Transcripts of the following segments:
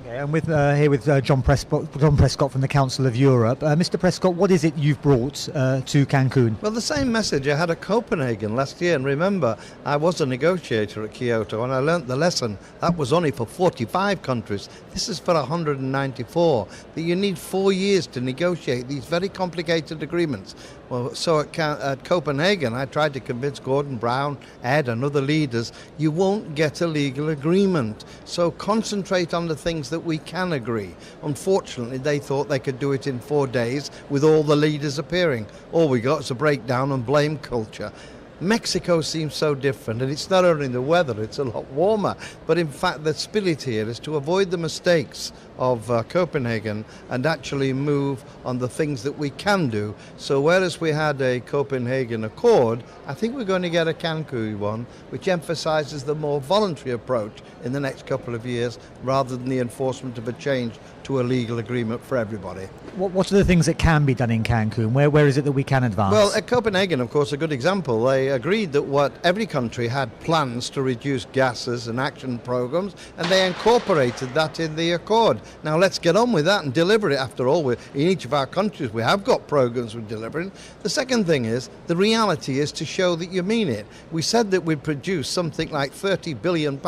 Okay, I'm here with John Prescott from the Council of Europe. Mr. Prescott, what is it you've brought to Cancun? Well, the same message I had at Copenhagen last year, and remember, I was a negotiator at Kyoto, and I learnt the lesson. That was only for 45 countries. This is for 194. That you need 4 years to negotiate these very complicated agreements. Well, so at Copenhagen, I tried to convince Gordon Brown, Ed, and other leaders, you won't get a legal agreement. So concentrate on the things that we can agree. Unfortunately, they thought they could do it in 4 days with all the leaders appearing. All we got is a breakdown and blame culture. Mexico seems so different, and it's not only the weather, it's a lot warmer, but in fact the spirit here is to avoid the mistakes of Copenhagen and actually move on the things that we can do. So whereas we had a Copenhagen Accord, I think we're going to get a Cancun one, which emphasizes the more voluntary approach in the next couple of years rather than the enforcement of a change to a legal agreement for everybody. What are the things that can be done in Cancun? Where is it that we can advance? Well, at Copenhagen, of course, a good example. They agreed that every country had plans to reduce gases and action programs, and they incorporated that in the Accord. Now let's get on with that and deliver it. After all, in each of our countries we have got programs we're delivering. The second thing is, the reality is to show that you mean it. We said that we'd produce something like £30 billion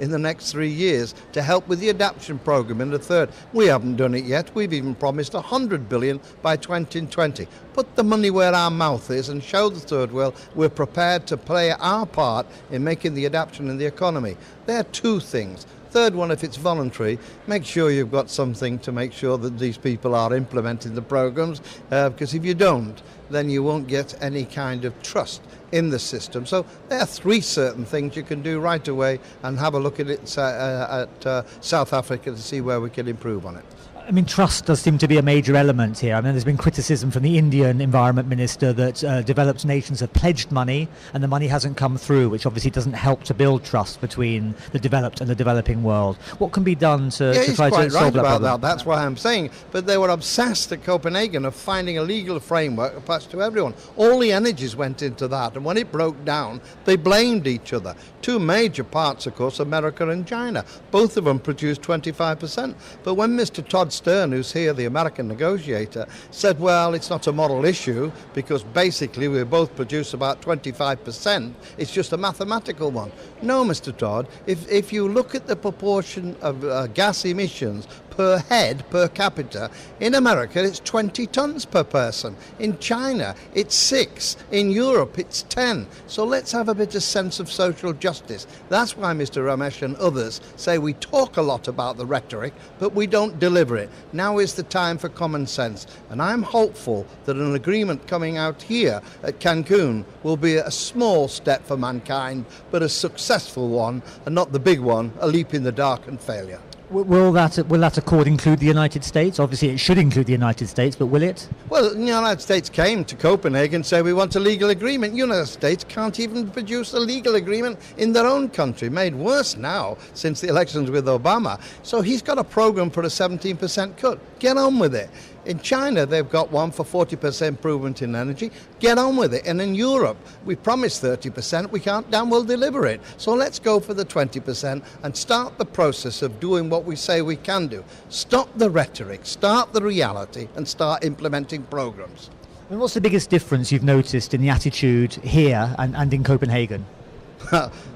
in the next 3 years to help with the adaptation program in the third. We haven't done it yet. We've even promised £100 billion by 2020. Put the money where our mouth is and show the third world we're prepared to play our part in making the adaptation in the economy. There are two things. Third one, if it's voluntary, make sure you've got something to make sure that these people are implementing the programs, because if you don't, then you won't get any kind of trust in the system. So there are 3 certain things you can do right away, and have a look at it at South Africa to see where we can improve on it. I mean, trust does seem to be a major element here. I mean, there's been criticism from the Indian Environment Minister that developed nations have pledged money and the money hasn't come through, which obviously doesn't help to build trust between the developed and the developing world. What can be done to try to solve that problem? That's why I'm saying. But they were obsessed at Copenhagen of finding a legal framework attached to everyone. All the energies went into that, and when it broke down, they blamed each other. 2 major parts, of course, America and China. Both of them produced 25%. But when Mr. Todd Stern, who's here, the American negotiator, said, well, it's not a moral issue because basically we both produce about 25%. It's just a mathematical one. No, Mr. Todd, if you look at the proportion of gas emissions per head, per capita, in America it's 20 tons per person. In China it's 6. In Europe it's 10. So let's have a bit of sense of social justice. That's why Mr. Ramesh and others say we talk a lot about the rhetoric, but we don't deliver it. Now is the time for common sense. And I'm hopeful that an agreement coming out here at Cancun will be a small step for mankind, but a successful one, and not the big one, a leap in the dark and failure. Will that accord include the United States? Obviously it should include the United States, but will it? Well, the United States came to Copenhagen and said we want a legal agreement. The United States can't even produce a legal agreement in their own country, made worse now since the elections with Obama. So he's got a program for a 17% cut. Get on with it. In China, they've got one for 40% improvement in energy. Get on with it. And in Europe, we promised 30%. We can't damn well deliver it. So let's go for the 20% and start the process of doing what we say we can do. Stop the rhetoric, start the reality, and start implementing programs. And what's the biggest difference you've noticed in the attitude here and in Copenhagen?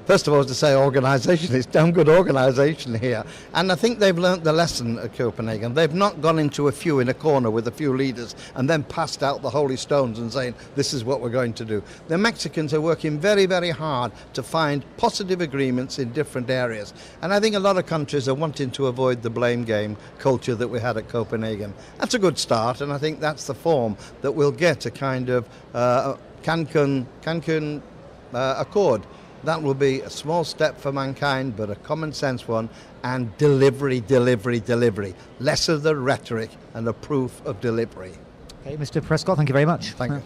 First of all, to say organisation, it's damn good organisation here. And I think they've learnt the lesson at Copenhagen. They've not gone into a few in a corner with a few leaders and then passed out the holy stones and saying, this is what we're going to do. The Mexicans are working very, very hard to find positive agreements in different areas. And I think a lot of countries are wanting to avoid the blame game culture that we had at Copenhagen. That's a good start, and I think that's the form that we'll get a kind of Cancun Accord. That will be a small step for mankind, but a common sense one, and delivery. Less of the rhetoric and the proof of delivery. Okay, Mr. Prescott, thank you very much. Thank you.